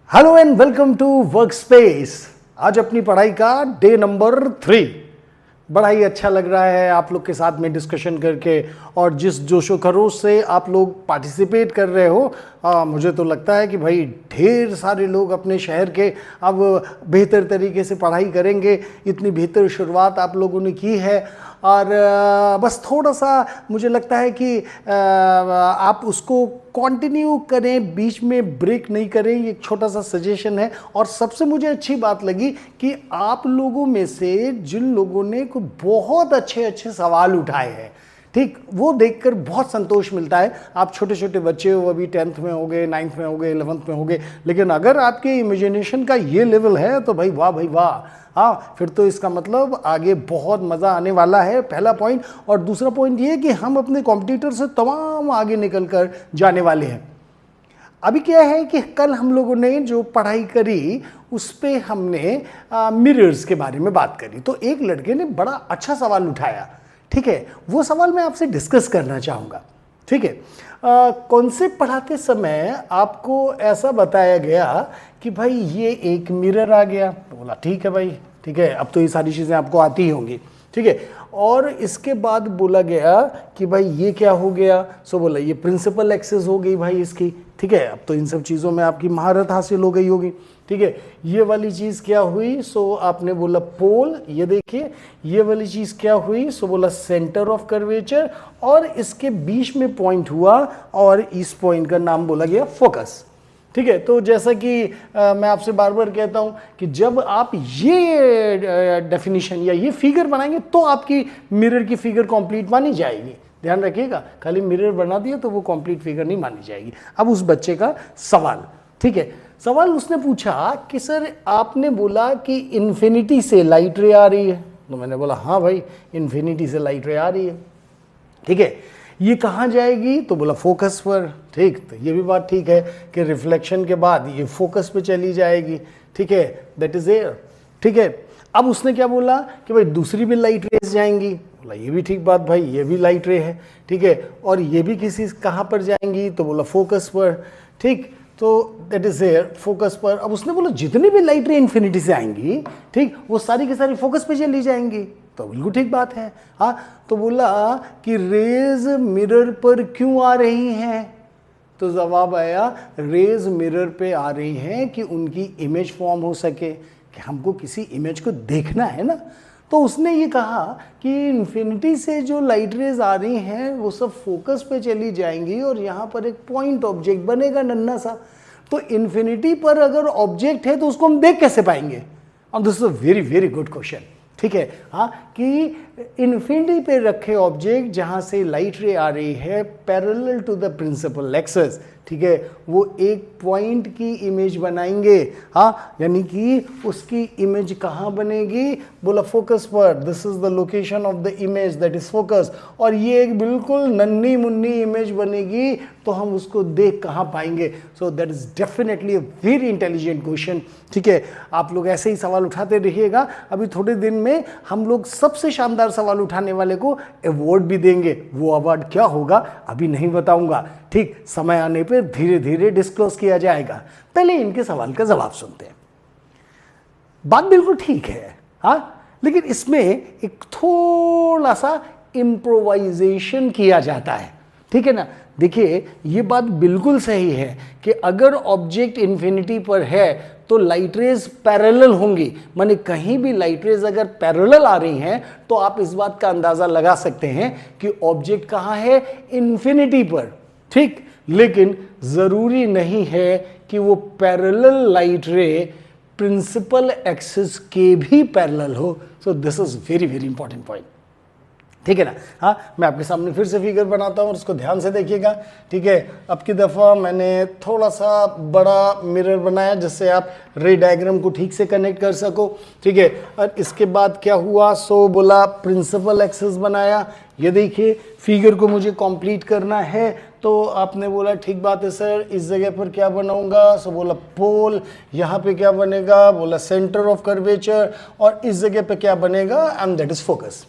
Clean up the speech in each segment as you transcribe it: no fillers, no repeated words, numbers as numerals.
Hello and welcome to workspace. आज अपनी पढ़ाई का डे नंबर 3। बड़ा ही अच्छा लग रहा है आप लोग के साथ में डिस्कशन करके, और जिस जोशो खरोश से आप लोग पार्टिसिपेट कर रहे हो, मुझे तो लगता है कि भाई ढेर सारे लोग अपने शहर के अब बेहतर तरीके से पढ़ाई करेंगे। इतनी बेहतर शुरुआत आप लोगों ने की है, और बस थोड़ा सा मुझे लगता है कि आप उसको कंटिन्यू करें, बीच में ब्रेक नहीं करें। ये एक छोटा सा सजेशन है। और सबसे मुझे अच्छी बात लगी कि आप लोगों में से जिन लोगों ने कोई बहुत अच्छे अच्छे सवाल उठाए हैं, ठीक, वो देखकर बहुत संतोष मिलता है। आप छोटे छोटे बच्चे हो, अभी 10th में होगे, 9th में होगे, 11th में होगे, लेकिन अगर आपके इमेजिनेशन का ये लेवल है तो भाई वाह भाई वाह। हाँ, फिर तो इसका मतलब आगे बहुत मज़ा आने वाला है, पहला पॉइंट। और दूसरा पॉइंट ये कि हम अपने कॉम्पिटिटर से तमाम आगे निकल कर जाने वाले हैं। अभी क्या है कि कल हम लोगों ने जो पढ़ाई करी उस पर हमने मिरर्स के बारे में बात करी। तो एक लड़के ने बड़ा अच्छा सवाल उठाया, ठीक है, वो सवाल मैं आपसे डिस्कस करना चाहूँगा। ठीक है, कॉन्सेप्ट पढ़ाते समय आपको ऐसा बताया गया कि भाई ये एक मिरर आ गया। बोला ठीक है भाई, ठीक है, अब तो ये सारी चीज़ें आपको आती ही होंगी, ठीक है। और इसके बाद बोला गया कि भाई ये क्या हो गया। सो बोला ये प्रिंसिपल एक्सेस हो गई भाई इसकी, ठीक है। अब तो इन सब चीज़ों में आपकी महारत हासिल हो गई होगी, ठीक है। ये वाली चीज़ क्या हुई, सो आपने बोला पोल। ये देखिए ये वाली चीज़ क्या हुई, सो बोला सेंटर ऑफ कर्वेचर। और इसके बीच में पॉइंट हुआ और इस पॉइंट का नाम बोला गया फोकस, ठीक है। तो जैसा कि मैं आपसे बार बार कहता हूं कि जब आप ये डेफिनेशन या ये फिगर बनाएंगे तो आपकी मिरर की फिगर कंप्लीट मानी जाएगी। ध्यान रखिएगा, खाली मिरर बना दिया तो वो कंप्लीट फिगर नहीं मानी जाएगी। अब उस बच्चे का सवाल, ठीक है, सवाल उसने पूछा कि सर आपने बोला कि इन्फिनिटी से लाइट रे आ रही है। तो मैंने बोला हाँ भाई, इन्फिनिटी से लाइट रे आ रही है, ठीक है। ये कहाँ जाएगी, तो बोला फोकस पर, ठीक। तो ये भी बात ठीक है कि रिफ्लेक्शन के बाद ये फोकस पे चली जाएगी, ठीक है, दैट इज एयर, ठीक है। अब उसने क्या बोला कि भाई दूसरी भी लाइट रेज जाएंगी। बोला ये भी ठीक बात भाई, ये भी लाइट रे है, ठीक है। और ये भी किसी कहाँ पर जाएंगी, तो बोला फोकस पर, ठीक। तो दैट इज एयर, फोकस पर। अब उसने बोला जितनी भी लाइट रे इन्फिनिटी से आएंगी, ठीक, वो सारी की सारी फोकस पे चली जाएंगी। तो बिल्कुल ठीक बात है। हाँ, तो बोला कि रेज मिरर पर क्यों आ रही हैं, तो जवाब आया रेज मिरर पे आ रही हैं कि उनकी इमेज फॉर्म हो सके, कि हमको किसी इमेज को देखना है ना। तो उसने ये कहा कि इन्फिनिटी से जो लाइट रेज आ रही हैं वो सब फोकस पे चली जाएंगी और यहाँ पर एक पॉइंट ऑब्जेक्ट बनेगा नन्हा सा। तो इन्फिनिटी पर अगर ऑब्जेक्ट है तो उसको हम देख कैसे पाएंगे। और this is a very very good question, ठीक है। हाँ, कि इन्फिनिटी पे रखे ऑब्जेक्ट जहाँ से लाइट रे आ रही है parallel to the principal axis, ठीक है, वो एक पॉइंट की इमेज बनाएंगे। हाँ, यानी कि उसकी इमेज कहाँ बनेगी, बोला फोकस पर। This is the location of the image that is focus. और ये एक बिल्कुल नन्ही मुन्नी इमेज बनेगी, तो हम उसको देख कहाँ पाएंगे। So that is definitely a very intelligent question, ठीक है। आप लोग ऐसे ही सवाल उठाते रहिएगा। अभी थोड़े दिन में हम लोग सबसे शानदार सवाल उठाने वाले को अवार्ड भी देंगे। वो अवार्ड क्या होगा अभी नहीं बताऊंगा, ठीक, समय आने पर धीरे धीरे डिस्क्लोज किया जाएगा। पहले इनके सवाल का जवाब सुनते हैं। बात बिल्कुल ठीक है, हाँ, लेकिन इसमें एक थोड़ा सा इम्प्रोवाइजेशन किया जाता है, ठीक है ना। देखिए ये बात बिल्कुल सही है कि अगर ऑब्जेक्ट इन्फिनिटी पर है तो लाइट रेज पैरेलल होंगी। माने कहीं भी लाइट रेज अगर पैरेलल आ रही हैं तो आप इस बात का अंदाजा लगा सकते हैं कि ऑब्जेक्ट कहाँ है, इन्फिनिटी पर, ठीक। लेकिन जरूरी नहीं है कि वो parallel light ray principal axis के भी पैरेलल हो। So this is very very important point, ठीक है ना। हाँ, मैं आपके सामने फिर से फिगर बनाता हूँ और उसको ध्यान से देखिएगा, ठीक है। अब की दफ़ा मैंने थोड़ा सा बड़ा मिरर बनाया जिससे आप रे डायग्राम को ठीक से कनेक्ट कर सको, ठीक है। और इसके बाद क्या हुआ, सो बोला प्रिंसिपल एक्सिस बनाया। ये देखिए फिगर को मुझे कंप्लीट करना है, तो आपने बोला ठीक बात है सर, इस जगह पर क्या बनाऊंगा, सो बोला पोल। यहाँ पे क्या बनेगा, बोला सेंटर ऑफ कर्वेचर। और इस जगह पे क्या बनेगा, एंड दैट इज फोकस,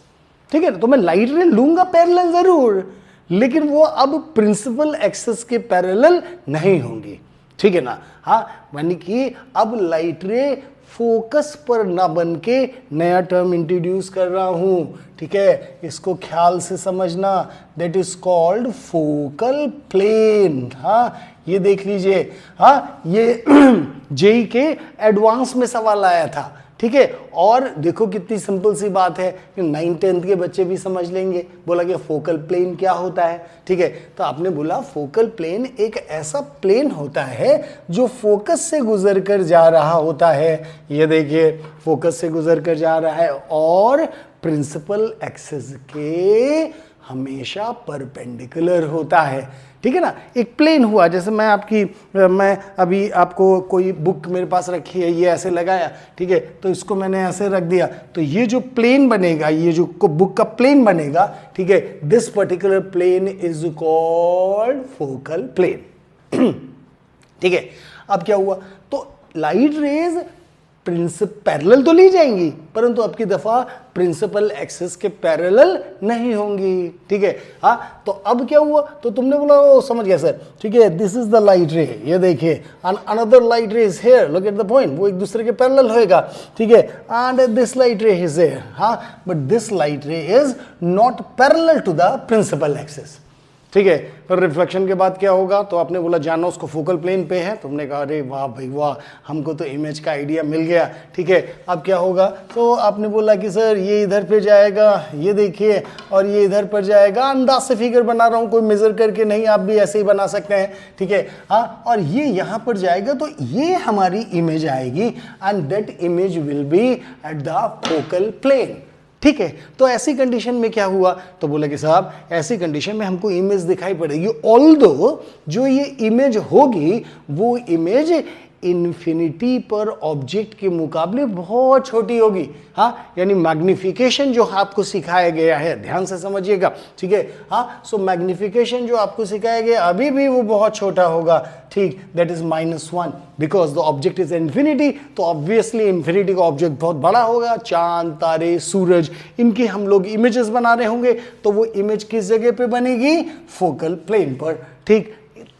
ठीक है। तो मैं लाइट रे लूंगा पैरेलल जरूर, लेकिन वो अब प्रिंसिपल एक्सिस के पैरेलल नहीं होंगी, ठीक है ना। हाँ, मानी कि अब लाइट रे फोकस पर ना बन के नया टर्म इंट्रोड्यूस कर रहा हूं, ठीक है, इसको ख्याल से समझना, that is called focal plane. हाँ, ये देख लीजिए, हाँ, ये जेई के एडवांस में सवाल आया था, ठीक है, और देखो कितनी सिंपल सी बात है कि 9th-10th के बच्चे भी समझ लेंगे। बोला कि फोकल प्लेन क्या होता है, ठीक है, तो आपने बोला फोकल प्लेन एक ऐसा प्लेन होता है जो फोकस से गुजर कर जा रहा होता है, ये देखिए फोकस से गुजर कर जा रहा है और प्रिंसिपल एक्सिस के हमेशा परपेंडिकुलर होता है, ठीक है ना। एक प्लेन हुआ, जैसे मैं अभी आपको कोई बुक मेरे पास रखी है, ये ऐसे लगाया, ठीक है, तो इसको मैंने ऐसे रख दिया, तो ये जो प्लेन बनेगा, ये जो बुक का प्लेन बनेगा, ठीक है, this particular plane is called focal plane. ठीक है, अब क्या हुआ, तो लाइट रेज पैरेलल तो ली जाएंगी, परंतु अब की दफा प्रिंसिपल एक्सिस के पैरेलल नहीं होंगी, ठीक है। हाँ, तो अब क्या हुआ, तो तुमने बोला ओ समझ गया सर, ठीक है, this is the light ray, ये देखिए, and another light ray is here, look at the point, वो एक दूसरे के पैरेलल होएगा, ठीक है, and this light ray is here, हाँ, but this light ray is not parallel to the principal axis, ठीक है। फिर रिफ्लेक्शन के बाद क्या होगा, तो आपने बोला जानो उसको फोकल प्लेन पे है, तुमने कहा अरे वाह भाई वाह, हमको तो इमेज का आइडिया मिल गया, ठीक है। अब क्या होगा, तो आपने बोला कि सर ये इधर पे जाएगा, ये देखिए, और ये इधर पर जाएगा, अंदाज से फिगर बना रहा हूँ, कोई मेजर करके नहीं, आप भी ऐसे ही बना सकते हैं, ठीक है। हाँ, और ये यहाँ पर जाएगा, तो ये हमारी इमेज आएगी and that image will be at the focal plane, ठीक है। तो ऐसी कंडीशन में क्या हुआ, तो बोला कि साहब ऐसी कंडीशन में हमको इमेज दिखाई पड़ेगी, ऑल्दो जो ये इमेज होगी वो इमेज इन्फिनिटी पर ऑब्जेक्ट के मुकाबले बहुत छोटी होगी। हाँ, यानी मैग्निफिकेशन जो आपको सिखाया गया है, ध्यान से समझिएगा, ठीक है। हाँ, सो मैग्निफिकेशन जो आपको सिखाया गया अभी भी वो बहुत छोटा होगा, ठीक, that is -1 because the object is infinity, तो ऑब्वियसली इन्फिनिटी का ऑब्जेक्ट बहुत बड़ा होगा, चांद तारे सूरज इनकी हम लोग इमेजेस बना रहे होंगे, तो वो इमेज किस जगह पे बनेगी, फोकल प्लेन पर, ठीक।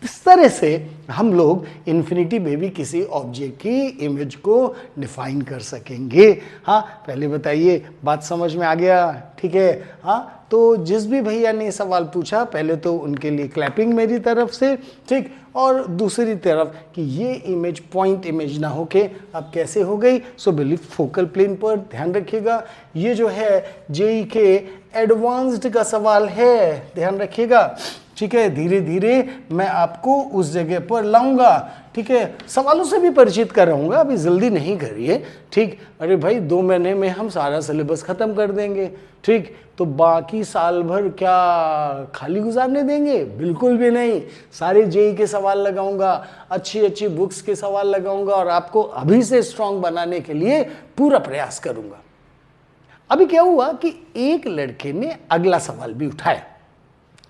इस तरह से हम लोग इन्फिनिटी में भी किसी ऑब्जेक्ट की इमेज को डिफाइन कर सकेंगे। हाँ, पहले बताइए बात समझ में आ गया, ठीक है। हाँ, तो जिस भी भैया ने सवाल पूछा पहले तो उनके लिए क्लैपिंग मेरी तरफ से, ठीक, और दूसरी तरफ कि ये इमेज पॉइंट इमेज ना होके अब कैसे हो गई, सो बिलीव फोकल प्लेन पर ध्यान रखिएगा। ये जो है जेई के एडवांस्ड का सवाल है, ध्यान रखिएगा, ठीक है। धीरे धीरे मैं आपको उस जगह पर लाऊंगा, ठीक है, सवालों से भी परिचित कराऊंगा, अभी जल्दी नहीं करिए, ठीक। अरे भाई 2 महीने में हम सारा सिलेबस खत्म कर देंगे, ठीक, तो बाकी साल भर क्या खाली गुजारने देंगे, बिल्कुल भी नहीं। सारे जेई के सवाल लगाऊंगा, अच्छी अच्छी बुक्स के सवाल लगाऊंगा और आपको अभी से स्ट्रांग बनाने के लिए पूरा प्रयास करूंगा। अभी क्या हुआ कि एक लड़के ने अगला सवाल भी उठाया,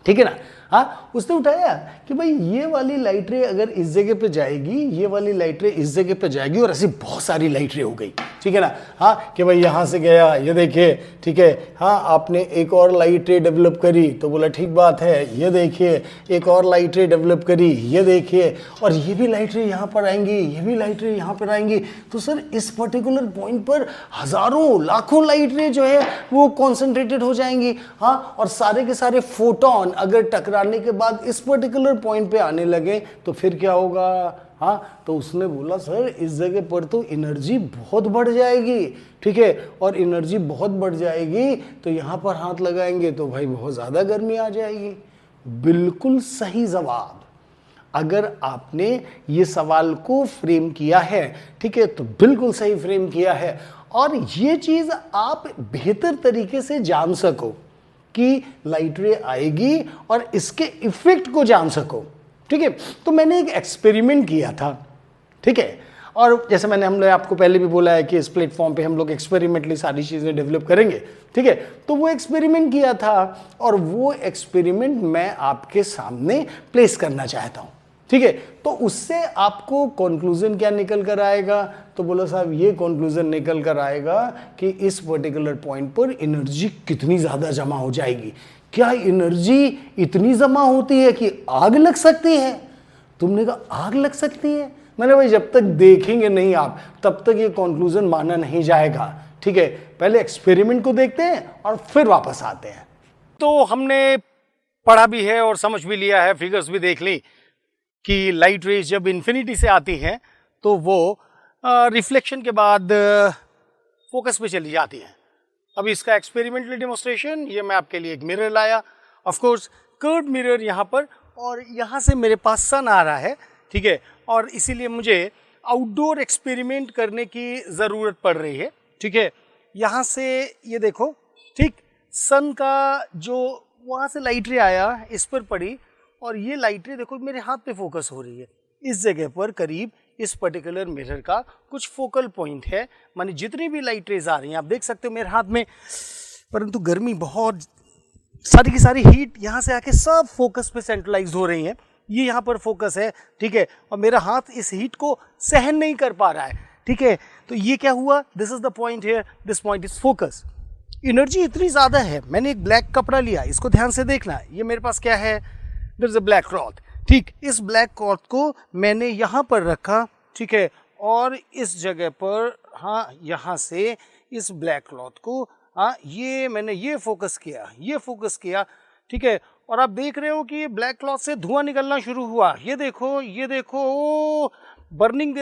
ठीक है ना। हाँ, उसने उठाया कि भाई ये वाली लाइट रे अगर इस जगह पे जाएगी, ये वाली लाइट रे इस जगह पे जाएगी, और ऐसी बहुत सारी लाइट रे हो गई, ठीक है ना। हाँ, कि भाई यहाँ से गया, ये देखिए, ठीक है। हाँ, आपने एक और लाइट रे डेवलप करी, तो बोला ठीक बात है, ये देखिए एक और लाइट रे डेवलप करी, ये देखिए, और ये भी लाइट रे यहाँ पर आएंगी, ये भी लाइट रे यहाँ पर आएंगी, तो सर इस पर्टिकुलर पॉइंट पर हजारों लाखों लाइट रे जो है वो कॉन्सेंट्रेटेड हो जाएंगी। हाँ, और सारे के सारे फोटोन अगर टकराने के बाद इस पर्टिकुलर पॉइंट पे आने लगे तो फिर क्या होगा। हाँ, तो उसने बोला सर इस जगह पर तो एनर्जी बहुत बढ़ जाएगी, ठीक है, और एनर्जी बहुत बढ़ जाएगी तो यहाँ पर हाथ लगाएंगे तो भाई बहुत ज़्यादा गर्मी आ जाएगी। बिल्कुल सही जवाब। अगर आपने ये सवाल को फ्रेम किया है, ठीक है, तो बिल्कुल सही फ्रेम किया है, और ये चीज़ आप बेहतर तरीके से जान सको कि लाइट रे आएगी और इसके इफेक्ट को जान सको, ठीक है। तो मैंने एक एक्सपेरिमेंट किया था, ठीक है, और जैसे मैंने हम लोग आपको पहले भी बोला है कि इस प्लेटफॉर्म पे हम लोग एक्सपेरिमेंटली सारी चीज़ें डेवलप करेंगे, ठीक है। तो वो एक्सपेरिमेंट किया था और वो एक्सपेरिमेंट मैं आपके सामने प्लेस करना चाहता हूँ, ठीक है। तो उससे आपको कंक्लूजन क्या निकल कर आएगा, तो बोलो साहब ये कंक्लूजन निकल कर आएगा कि इस पर्टिकुलर पॉइंट पर एनर्जी कितनी ज़्यादा जमा हो जाएगी। क्या एनर्जी इतनी जमा होती है कि आग लग सकती है? तुमने कहा आग लग सकती है? मैंने भाई जब तक देखेंगे नहीं आप तब तक ये कंक्लूजन माना नहीं जाएगा, ठीक है। पहले एक्सपेरिमेंट को देखते हैं और फिर वापस आते हैं। तो हमने पढ़ा भी है और समझ भी लिया है, फिगर्स भी देख ली कि लाइट रेज जब इन्फिनिटी से आती हैं तो वो रिफ्लेक्शन के बाद फोकस पे चली जाती हैं। अब इसका एक्सपेरिमेंटली डेमोन्स्ट्रेशन ये मैं आपके लिए एक मिरर लाया, ऑफ कोर्स कर्व्ड मिरर यहाँ पर, और यहाँ से मेरे पास सन आ रहा है, ठीक है, और इसीलिए मुझे आउटडोर एक्सपेरिमेंट करने की ज़रूरत पड़ रही है, ठीक है। यहाँ से ये देखो, ठीक, सन का जो वहाँ से लाइट रे आया इस पर पड़ी और ये लाइट रे देखो मेरे हाथ पे फोकस हो रही है। इस जगह पर करीब इस पर्टिकुलर मिरर का कुछ फोकल पॉइंट है, माने जितनी भी लाइट रेज आ रही हैं आप देख सकते हो मेरे हाथ में, परंतु गर्मी बहुत, सारी की सारी हीट यहाँ से आके सब फोकस पे सेंट्रलाइज हो रही हैं। ये यहाँ पर फोकस है, ठीक है, और मेरा हाथ इस हीट को सहन नहीं कर पा रहा है, ठीक है। तो ये क्या हुआ, this is the point here, this point is focus. Energy इतनी ज़्यादा है, मैंने एक ब्लैक कपड़ा लिया, इसको ध्यान से देखना, ये मेरे पास क्या है, there is a black cloth, ठीक। इस ब्लैक क्लॉथ को मैंने यहाँ पर रखा, ठीक है, और इस जगह पर, हाँ, यहाँ से इस ब्लैक क्लॉथ को, हाँ, ये मैंने ये फोकस किया, ठीक है, और आप देख रहे हो कि ये ब्लैक क्लॉथ से धुआं निकलना शुरू हुआ। ये देखो, ओ बर्निंग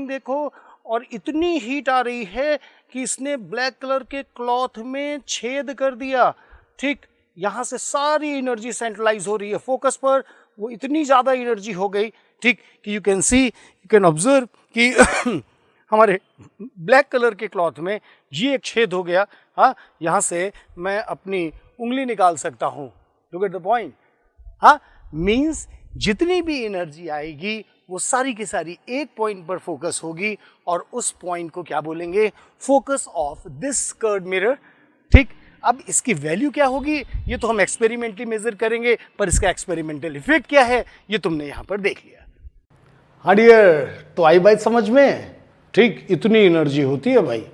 देखो, और इतनी हीट आ रही है कि इसने ब्लैक कलर के क्लॉथ में छेद कर दिया, ठीक। यहाँ से सारी एनर्जी सेंट्रलाइज हो रही है फोकस पर, वो इतनी ज़्यादा एनर्जी हो गई, ठीक, कि यू कैन ऑब्जर्व कि हमारे ब्लैक कलर के क्लॉथ में ये एक छेद हो गया। हाँ, यहाँ से मैं अपनी उंगली निकाल सकता हूँ, लुक एट द पॉइंट। हाँ, मीन्स जितनी भी एनर्जी आएगी वो सारी की सारी एक पॉइंट पर फोकस होगी, और उस पॉइंट को क्या बोलेंगे, focus of this curved mirror, ठीक। अब इसकी वैल्यू क्या होगी ये तो हम एक्सपेरिमेंटली मेजर करेंगे, पर इसका एक्सपेरिमेंटल इफेक्ट क्या है ये तुमने यहाँ पर देख लिया। हाँ डियर, तो आई बात समझ में, ठीक। इतनी एनर्जी होती है भाई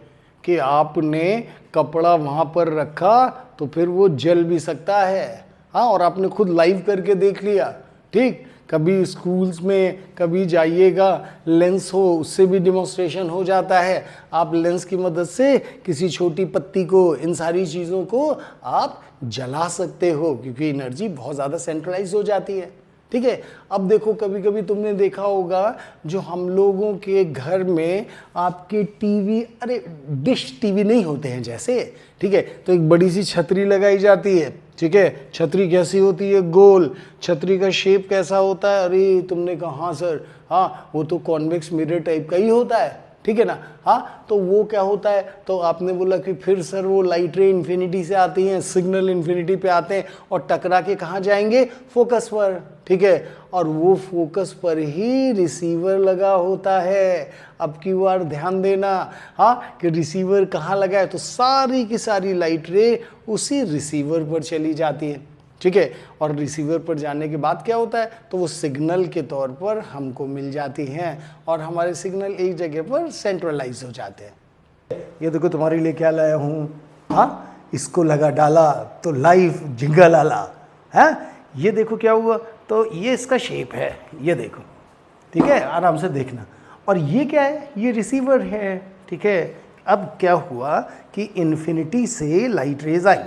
कि आपने कपड़ा वहाँ पर रखा तो फिर वो जल भी सकता है। हाँ, और आपने खुद लाइव करके देख लिया, ठीक। कभी स्कूल्स में कभी जाइएगा, लेंस हो उससे भी डिमॉन्स्ट्रेशन हो जाता है। आप लेंस की मदद से किसी छोटी पत्ती को, इन सारी चीज़ों को आप जला सकते हो, क्योंकि एनर्जी बहुत ज़्यादा सेंट्रलाइज हो जाती है, ठीक है। अब देखो, कभी कभी तुमने देखा होगा जो हम लोगों के घर में आपके टीवी, अरे डिश टीवी नहीं होते हैं जैसे, ठीक है, तो एक बड़ी सी छतरी लगाई जाती है, ठीक है। छतरी कैसी होती है, गोल। छतरी का शेप कैसा होता है, अरे तुमने कहा हाँ सर, हाँ वो तो कॉन्वेक्स मिरर टाइप का ही होता है, ठीक है ना। हाँ, तो वो क्या होता है, तो आपने बोला कि फिर सर वो लाइट रे इन्फिनिटी से आती हैं, सिग्नल इन्फिनिटी पे आते हैं और टकरा के कहाँ जाएंगे, फोकस पर, ठीक है। और वो फोकस पर ही रिसीवर लगा होता है। अब की बार ध्यान देना, हाँ, कि रिसीवर कहाँ लगा है, तो सारी की सारी लाइट रे उसी रिसीवर पर चली जाती है, ठीक है। और रिसीवर पर जाने के बाद क्या होता है, तो वो सिग्नल के तौर पर हमको मिल जाती हैं और हमारे सिग्नल एक जगह पर सेंट्रलाइज हो जाते हैं। ये देखो तुम्हारे लिए क्या लाया हूँ, हाँ, इसको लगा डाला तो लाइव जिंगल आला है। ये देखो क्या हुआ, तो ये इसका शेप है, ये देखो, ठीक है, आराम से देखना। और ये क्या है, ये रिसीवर है, ठीक है। अब क्या हुआ कि इन्फिनिटी से लाइट रेज आई,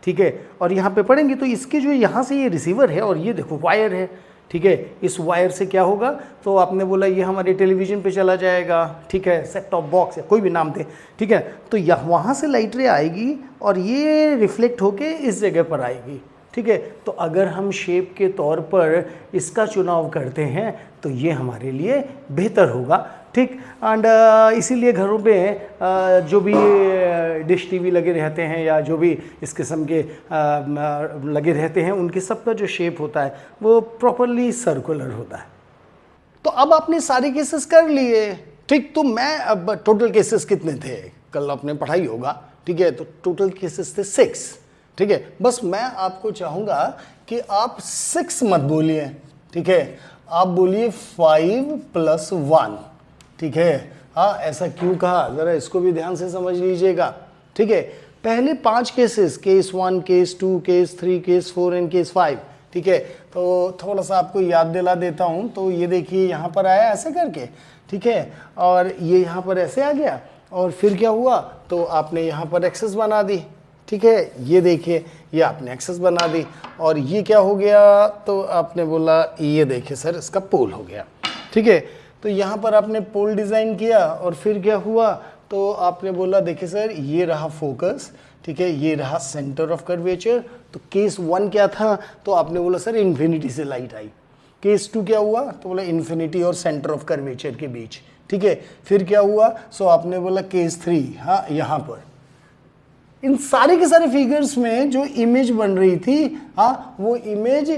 ठीक है, और यहाँ पे पड़ेंगे तो इसके जो यहाँ से ये रिसीवर है और ये देखो वायर है, ठीक है। इस वायर से क्या होगा, तो आपने बोला ये हमारे टेलीविज़न पे चला जाएगा, ठीक है, सेट टॉप बॉक्स या कोई भी नाम दे, ठीक है। तो यहाँ वहाँ से लाइट रे आएगी और ये रिफ्लेक्ट होके इस जगह पर आएगी, ठीक है। तो अगर हम शेप के तौर पर इसका चुनाव करते हैं तो ये हमारे लिए बेहतर होगा, ठीक। एंड इसीलिए घरों पे जो भी डिश टीवी लगे रहते हैं या जो भी इस किस्म के लगे रहते हैं, उनके सबका जो शेप होता है वो प्रॉपरली सर्कुलर होता है। तो अब आपने सारे केसेस कर लिए, ठीक। तो मैं अब टोटल केसेस कितने थे, कल आपने पढ़ाई होगा, ठीक है, तो टोटल केसेस थे 6, ठीक है। बस मैं आपको चाहूँगा कि आप 6 मत बोलिए, ठीक है, आप बोलिए 5 + 1, ठीक है। हाँ, ऐसा क्यों कहा, ज़रा इसको भी ध्यान से समझ लीजिएगा, ठीक है। पहले 5 cases, case 1, case 2, case 3, case 4 and case 5, ठीक है। तो थोड़ा सा आपको याद दिला देता हूँ। तो ये देखिए यहाँ पर आया ऐसे करके, ठीक है, और ये यहाँ पर ऐसे आ गया, और फिर क्या हुआ, तो आपने यहाँ पर एक्सेस बना दी, ठीक है, ये देखिए ये आपने एक्सेस बना दी, और ये क्या हो गया, तो आपने बोला ये देखिए सर इसका पोल हो गया, ठीक है। तो यहाँ पर आपने पोल डिज़ाइन किया, और फिर क्या हुआ, तो आपने बोला देखिए सर ये रहा फोकस, ठीक है, ये रहा सेंटर ऑफ कर्वेचर। तो केस 1 क्या था, तो आपने बोला सर इन्फिनिटी से लाइट आई। केस 2 क्या हुआ, तो बोला इन्फिनिटी और सेंटर ऑफ कर्वेचर के बीच, ठीक है। फिर क्या हुआ, सो आपने बोला केस 3, हाँ यहाँ पर इन सारे के सारे फिगर्स में जो इमेज बन रही थी, हाँ वो इमेज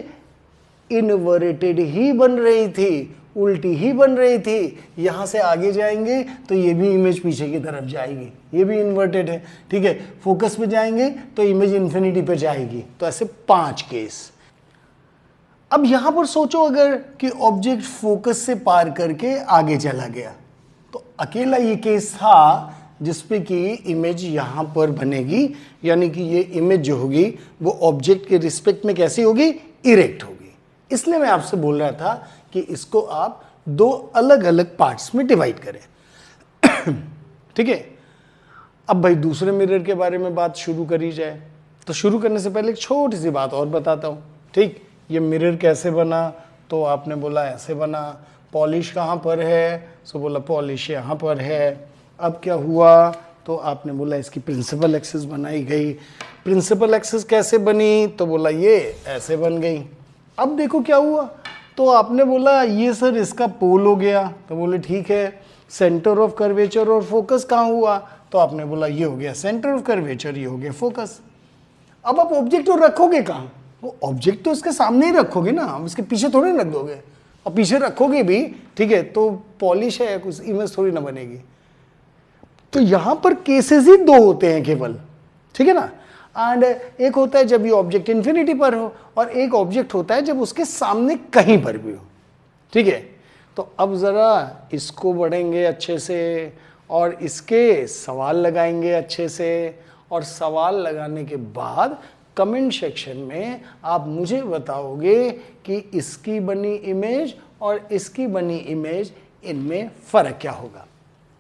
इनवर्टेड ही बन रही थी, उल्टी ही बन रही थी। यहां से आगे जाएंगे तो ये भी इमेज पीछे की तरफ जाएगी, ये भी इन्वर्टेड है, ठीक है। फोकस पे जाएंगे तो इमेज इन्फिनिटी पे जाएगी। तो ऐसे 5 केस। अब यहां पर सोचो अगर कि ऑब्जेक्ट फोकस से पार करके आगे चला गया, तो अकेला ये केस था जिसपे कि इमेज यहां पर बनेगी, यानी कि ये इमेज जो होगी वो ऑब्जेक्ट के रिस्पेक्ट में कैसी होगी, इरेक्ट होगी। इसलिए मैं आपसे बोल रहा था कि इसको आप 2 अलग अलग पार्ट्स में डिवाइड करें, ठीक है। अब भाई दूसरे मिरर के बारे में बात शुरू करी जाए। तो शुरू करने से पहले एक छोटी सी बात और बताता हूँ, ठीक। ये मिरर कैसे बना, तो आपने बोला ऐसे बना। पॉलिश कहाँ पर है, सो बोला पॉलिश यहाँ पर है। अब क्या हुआ, तो आपने बोला इसकी प्रिंसिपल एक्सिस बनाई गई। प्रिंसिपल एक्सिस कैसे बनी, तो बोला ये ऐसे बन गई। अब देखो क्या हुआ, तो आपने बोला ये सर इसका पोल हो गया, तो बोले ठीक है। सेंटर ऑफ कर्वेचर और फोकस कहाँ हुआ, तो आपने बोला ये हो गया सेंटर ऑफ कर्वेचर, ये हो गया फोकस। अब आप ऑब्जेक्ट तो रखोगे कहाँ, वो ऑब्जेक्ट तो इसके सामने ही रखोगे ना, अब इसके पीछे थोड़ी रख दोगे, और पीछे रखोगे भी, ठीक है, तो पॉलिश है कुछ इमेज थोड़ी ना बनेगी। तो यहां पर केसेस ही 2 होते हैं केवल, ठीक है ना। एंड एक होता है जब ये ऑब्जेक्ट इन्फिनिटी पर हो, और एक ऑब्जेक्ट होता है जब उसके सामने कहीं पर भी हो, ठीक है। तो अब जरा इसको बढ़ेंगे अच्छे से, और इसके सवाल लगाएंगे अच्छे से, और सवाल लगाने के बाद कमेंट सेक्शन में आप मुझे बताओगे कि इसकी बनी इमेज और इसकी बनी इमेज इनमें फर्क क्या होगा,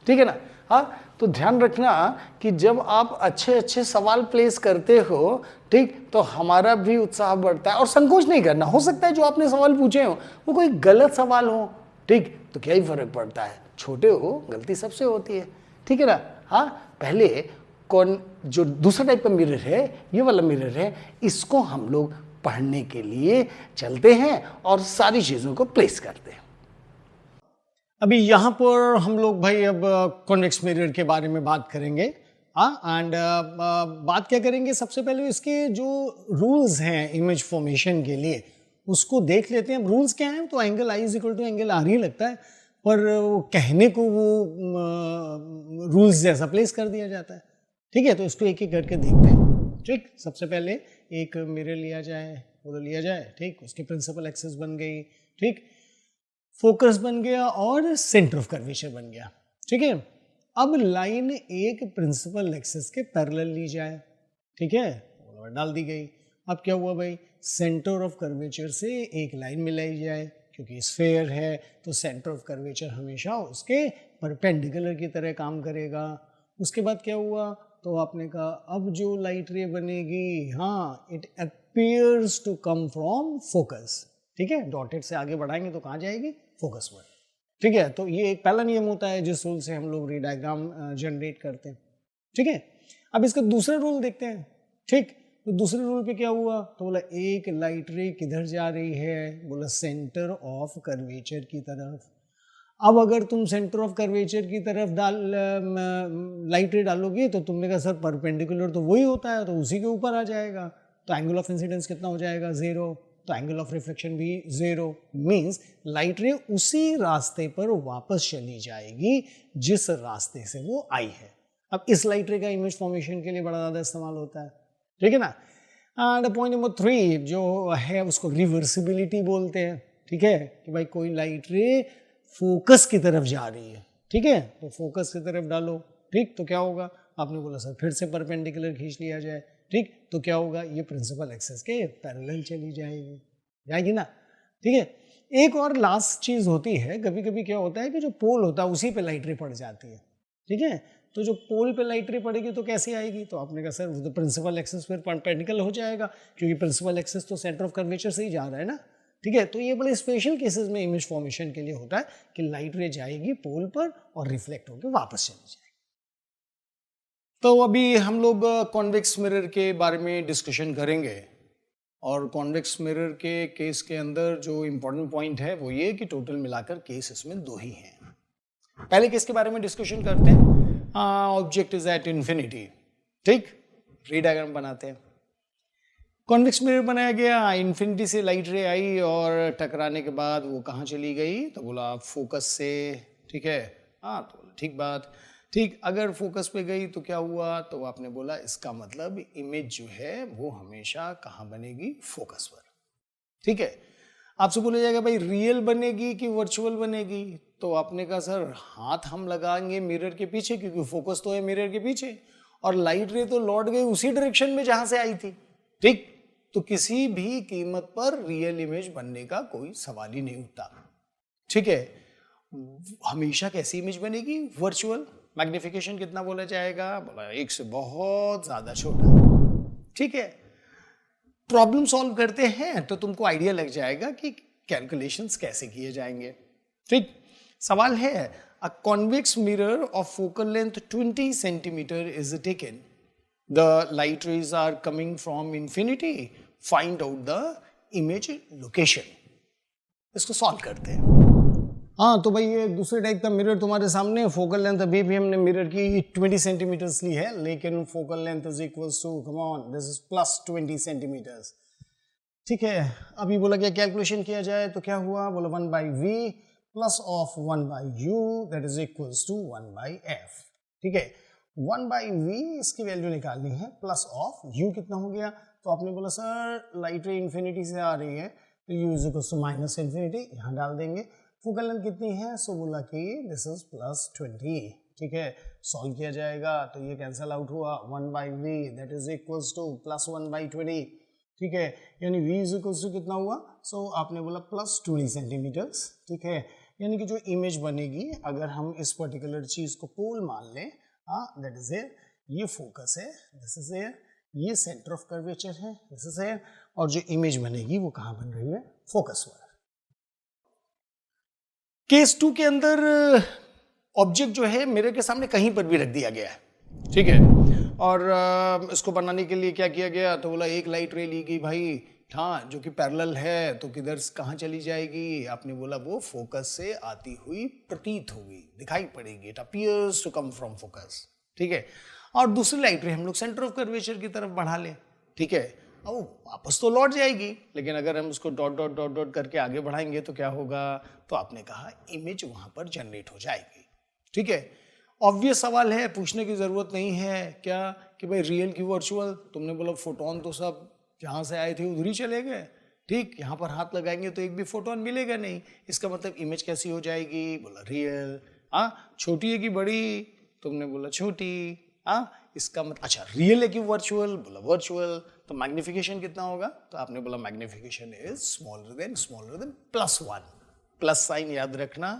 ठीक है ना। हाँ, तो ध्यान रखना कि जब आप अच्छे अच्छे सवाल प्लेस करते हो, ठीक, तो हमारा भी उत्साह बढ़ता है। और संकोच नहीं करना, हो सकता है जो आपने सवाल पूछे हो वो कोई गलत सवाल हो, ठीक, तो क्या ही फर्क पड़ता है, छोटे हो गलती सबसे होती है, ठीक है ना। हाँ, पहले कौन जो दूसरा टाइप का मिरर है, ये वाला मिरर है, इसको हम लोग पढ़ने के लिए चलते हैं और सारी चीज़ों को प्लेस करते हैं। अभी यहाँ पर हम लोग भाई अब कॉन्वेक्स मिरर के बारे में बात करेंगे। हाँ, एंड बात क्या करेंगे, सबसे पहले इसके जो रूल्स हैं इमेज फॉर्मेशन के लिए उसको देख लेते हैं। रूल्स क्या हैं, तो angle i is equal to angle r ही लगता है, पर वो कहने को वो रूल्स जैसा प्लेस कर दिया जाता है, ठीक है। तो इसको एक एक करके देखते हैं, ठीक। सबसे पहले एक मिरर लिया जाए, उधर लिया जाए, ठीक, उसकी प्रिंसिपल एक्सिस बन गई, ठीक, फोकस बन गया और सेंटर ऑफ कर्वेचर बन गया, ठीक है। अब लाइन एक प्रिंसिपल एक्सिस के पैरेलल ली जाए, ठीक है, डाल दी गई। अब क्या हुआ भाई, सेंटर ऑफ कर्वेचर से एक लाइन मिलाई जाए, क्योंकि स्फेयर है तो सेंटर ऑफ कर्वेचर हमेशा उसके परपेंडिकुलर की तरह काम करेगा। उसके बाद क्या हुआ, तो आपने कहा अब जो लाइट रे बनेगी, हाँ, it appears to come from focus, ठीक है। डॉटेड से आगे बढ़ाएंगे तो कहाँ जाएगी, फोकस पर, ठीक है। तो ये एक पहला नियम होता है जिस रूल से हम लोग री डायग्राम जनरेट करते हैं, ठीक है। अब इसका दूसरा रूल देखते हैं, ठीक। तो दूसरे रूल पे क्या हुआ, तो बोला एक लाइट रे किधर जा रही है, बोला सेंटर ऑफ कर्वेचर की तरफ। अब अगर तुम सेंटर ऑफ कर्वेचर की तरफ लाइट रे डालोगे तो तुमने कहा सर परपेंडिकुलर तो वही होता है, तो उसी के ऊपर आ जाएगा, तो एंगल ऑफ इंसिडेंस कितना हो जाएगा, 0, तो एंगल ऑफ रिफ्लेक्शन भी 0, मीन्स लाइट रे उसी रास्ते पर वापस चली जाएगी जिस रास्ते से वो आई है। अब इस लाइट रे का इमेज फॉर्मेशन के लिए बड़ा ज़्यादा इस्तेमाल होता है, ठीक है ना। एंड पॉइंट नंबर 3 जो है उसको रिवर्सिबिलिटी बोलते हैं, ठीक है, कि भाई कोई लाइट रे फोकस की तरफ जा रही है, ठीक है, तो फोकस की तरफ डालो, ठीक, तो क्या होगा, आपने बोला सर फिर से परपेंडिकुलर खींच लिया जाए, ठीक, तो क्या होगा, ये प्रिंसिपल एक्सिस के पैरेलल चली जाएगी, जाएगी ना, ठीक है। एक और लास्ट चीज होती है, कभी कभी क्या होता है कि जो पोल होता है उसी पे लाइट रे पड़ जाती है, ठीक है। तो जो पोल पे लाइट रे पड़ेगी तो कैसे आएगी, तो आपने कहा सर वो तो प्रिंसिपल एक्सिस फिर परपेंडिकुलर हो जाएगा, क्योंकि प्रिंसिपल एक्सिस तो सेंटर ऑफ कर्वेचर से ही जा रहा है ना, ठीक है। तो ये बड़े स्पेशल केसेस में इमेज फॉर्मेशन के लिए होता है कि लाइट रे जाएगी पोल पर और रिफ्लेक्ट होकर वापस चली जाएगी। तो अभी हम लोग कॉन्वेक्स मिरर के बारे में डिस्कशन करेंगे, और कॉन्वेक्स मिरर के केस के अंदर जो इंपॉर्टेंट पॉइंट है वो ये कि टोटल मिलाकर केस इसमें 2 ही हैं। पहले केस के बारे में डिस्कशन करते हैं। ऑब्जेक्ट इज एट इंफिनिटी, ठीक, रे डायग्राम बनाते हैं। कॉन्वेक्स मिरर बनाया गया, इंफिनिटी से लाइट रे आई और टकराने के बाद वो कहाँ चली गई, तो बोला फोकस से, ठीक है। हाँ, तो ठीक बात, ठीक। अगर फोकस पे गई तो क्या हुआ, तो आपने बोला इसका मतलब इमेज जो है वो हमेशा कहाँ बनेगी, फोकस पर, ठीक है। आपसे बोला जाएगा भाई रियल बनेगी कि वर्चुअल बनेगी, तो आपने कहा सर हाथ हम लगाएंगे मिरर के पीछे क्योंकि फोकस तो है मिरर के पीछे, और लाइट रे तो लौट गई उसी डायरेक्शन में जहां से आई थी, ठीक। तो किसी भी कीमत पर रियल इमेज बनने का कोई सवाल ही नहीं उठता, ठीक है। हमेशा कैसी इमेज बनेगी, वर्चुअल। मैग्निफिकेशन कितना बोला जाएगा, बोला 1 से बहुत ज्यादा छोटा, ठीक है। प्रॉब्लम सॉल्व करते हैं तो तुमको आइडिया लग जाएगा कि कैलकुलेशंस कैसे किए जाएंगे, ठीक। सवाल है, a convex mirror of focal length 20 centimeter is taken, the light rays are coming from infinity, find out the image location. इसको सॉल्व करते हैं। हाँ, तो भाई ये दूसरे टाइप का मिरर तुम्हारे सामने, फोकल लेंथ अभी भी हमने मिरर की 20 सेंटीमीटर्स ली है, लेकिन focal length is equals to, come on, this is plus 20 centimeters, ठीक है। अभी बोला क्या कैलकुलेशन किया जाए, तो क्या हुआ, बोला 1 by V plus of 1 by U that is equals to 1 by F, ठीक है। 1 बाई वी इसकी वैल्यू निकालनी है, प्लस ऑफ यू कितना हो गया, तो आपने बोला सर लाइट रे इन्फिनिटी से आ रही है तो U is equals to minus infinity, यहाँ डाल देंगे। फोकल लेंथ कितनी है, सो बोला कि दिस इज प्लस 20, ठीक है। सॉल्व किया जाएगा तो ये कैंसल आउट हुआ, 1 by V that is equals to plus 1 by 20, ठीक है। यानी v इज इक्वल्स टू कितना हुआ, सो आपने बोला प्लस 20 सेंटीमीटर्स, ठीक है। यानी कि जो इमेज बनेगी अगर हम इस पर्टिकुलर चीज को पोल मान लें, दैट इज हियर, ये फोकस है, दिस इज हियर, ये सेंटर ऑफ कर्वेचर है, दिस इज हियर, और जो इमेज बनेगी वो कहाँ बन रही है, फोकस पर। केस 2 के अंदर ऑब्जेक्ट जो है मिरर के सामने कहीं पर भी रख दिया गया है, ठीक है। और इसको बनाने के लिए क्या किया गया, तो बोला एक लाइट रे ली गई भाई, हाँ, जो कि पैरेलल है, तो किधर कहाँ चली जाएगी, आपने बोला वो फोकस से आती हुई प्रतीत होगी, दिखाई पड़ेगी, it appears to come from focus, ठीक है। और दूसरी लाइट रे हम लोग सेंटर ऑफ कर्वेचर की तरफ बढ़ा लें, ठीक है। अब वापस तो लौट जाएगी, लेकिन अगर हम उसको डॉट डॉट डॉट डॉट करके आगे बढ़ाएंगे तो क्या होगा, तो आपने कहा इमेज वहां पर जनरेट हो जाएगी, ठीक है। ऑब्वियस सवाल है, पूछने की जरूरत नहीं है क्या कि भाई रियल की वर्चुअल, तुमने बोला फोटोन तो सब जहां से आए थे उधर ही चले गए, ठीक। यहाँ पर हाथ लगाएंगे तो एक भी फोटोन मिलेगा नहीं, इसका मतलब इमेज कैसी हो जाएगी, बोला रियल। हाँ, छोटी है कि बड़ी, तुमने बोला छोटी। हाँ, इसका मतलब अच्छा रियल है कि वर्चुअल, बोला वर्चुअल। तो मैग्निफिकेशन कितना होगा, तो आपने बोला magnification is smaller than plus 1। Plus sign याद रखना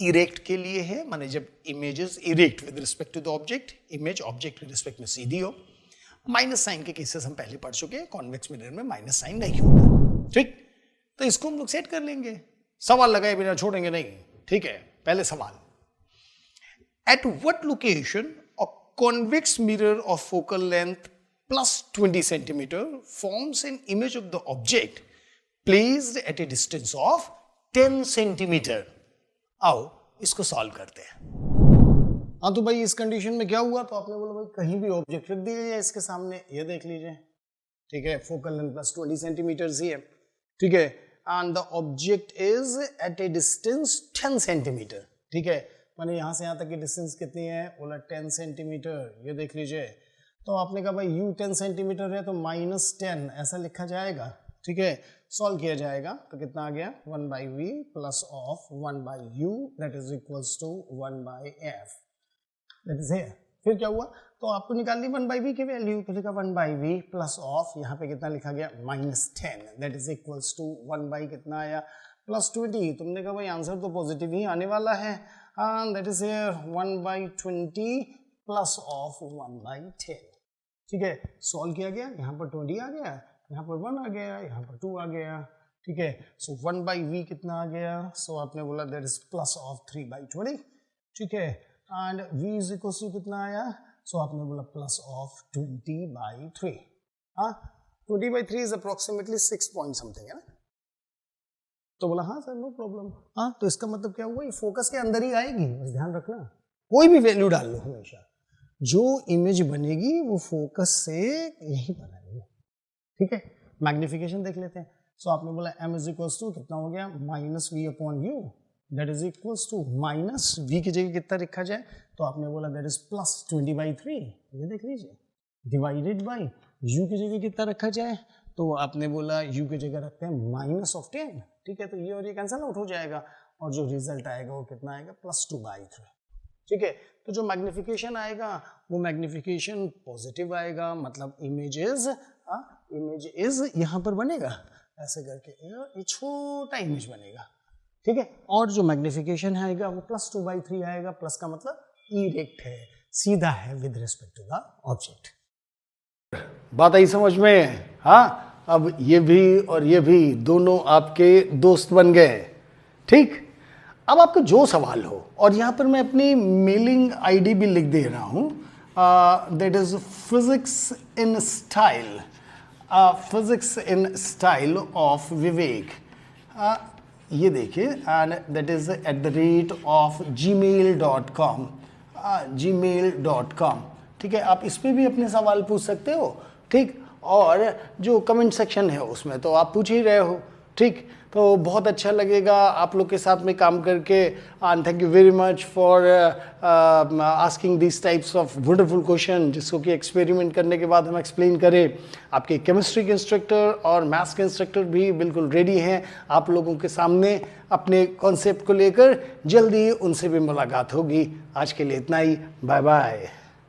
इरेक्ट के लिए है, माने जब images erect with respect to the object, image object with respect में सीधी हो। माइनस साइन के केसेस हम पहले पढ़ चुके हैं, कॉन्वेक्स मिरर में माइनस साइन नहीं होता, ठीक। तो इसको हम लोग सेट कर लेंगे, सवाल लगाए बिना छोड़ेंगे नहीं, ठीक है। पहले सवाल, at what location a convex mirror of focal length plus 20 centimeter forms an image of the object placed at a distance of 10 centimeter। आओ इसको सॉल्व करते हैं। हाँ, तो भाई इस कंडीशन में क्या हुआ, तो आपने बोला भाई कहीं भी ऑब्जेक्ट रख दिया जाए इसके सामने, ये देख लीजिए, ठीक है। फोकल लेंथ प्लस 20 सेंटीमीटर ही है, ठीक है। And the object is at a distance 10 centimeter, ठीक है। माने यहां से यहां तक की डिस्टेंस कितनी है, बोला 10 सेंटीमीटर, ये देख लीजिए। तो आपने कहा भाई u 10 सेंटीमीटर है तो -10 ऐसा लिखा जाएगा, ठीक है। सॉल्व किया जाएगा तो कितना आ गया, 1 by V plus of 1 by U that is equals to 1 by F, that is here, फिर क्या हुआ, तो आपको निकालनी 1/v की वैल्यू, तो लिखा 1/v प्लस ऑफ, यहाँ पे कितना लिखा गया -10, दैट इज इक्वल्स टू 1 कितना आया +20। तुमने कहा भाई आंसर तो पॉजिटिव ही आने वाला है, that is here 1/20 plus of 1/10। ठीक है, सॉल्व किया गया, यहाँ पर 20 आ गया, यहाँ पर 1 आ गया, यहाँ पर 2 आ गया। ठीक है, सो 1/v कितना आ गया, सो आपने बोला दैट इज प्लस ऑफ 3/20। ठीक है, and v is equal to कितना आया, सो आपने बोला प्लस ऑफ 20/3। हाँ, 20/3 इज अप्रोक्सीमेटली 6 पॉइंट समथिंग है ना, तो बोला हाँ सर नो प्रॉब्लम। हाँ, तो इसका मतलब क्या हुआ, ये फोकस के अंदर ही आएगी, बस ध्यान रखना, कोई भी वैल्यू डाल लो, हमेशा जो इमेज बनेगी वो फोकस से यही पर आएगी। ठीक है, मैग्निफिकेशन देख लेते हैं। सो आपने बोला m इज इक्वल्स टू कितना हो गया -v/u, that is equals to -v की जगह कितना लिखा जाए, तो आपने बोला दैट इज +20/3, ये देख लीजिए, डिवाइडेड बाय u की जगह कितना रखा जाए, तो आपने बोला u की जगह रखते हैं -10। ठीक है, तो ये और ये कैंसिल आउट हो जाएगा, और जो रिजल्ट आएगा वो कितना आएगा +2/3। ठीक है, तो जो मैग्निफिकेशन आएगा वो मैग्निफिकेशन पॉजिटिव आएगा, मतलब इमेज इज यहाँ पर बनेगा ऐसे करके, ये छोटा इमेज बनेगा। ठीक है, और जो मैग्निफिकेशन आएगा वो +2/3 आएगा, प्लस का मतलब इरेक्ट है, सीधा है with respect to the object. बात आई समझ में? हाँ, अब ये भी और ये भी दोनों आपके दोस्त बन गए। ठीक, अब आपको जो सवाल हो, और यहाँ पर मैं अपनी मेलिंग आईडी भी लिख दे रहा हूँ, that is physics in style of Vivek. ये देखिए, and that is @gmail.com, gmail.com। ठीक है, आप इस पर भी अपने सवाल पूछ सकते हो। ठीक, और जो कमेंट सेक्शन है उसमें तो आप पूछ ही रहे हो। ठीक, तो बहुत अच्छा लगेगा आप लोग के साथ में काम करके, and thank you very much for asking this types of wonderful question, जिसको कि एक्सपेरिमेंट करने के बाद हम एक्सप्लेन करें। आपके केमिस्ट्री के इंस्ट्रक्टर और मैथ्स के इंस्ट्रक्टर भी बिल्कुल रेडी हैं आप लोगों के सामने अपने कॉन्सेप्ट को लेकर। जल्दी उनसे भी मुलाकात होगी। आज के लिए इतना ही, बाय बाय।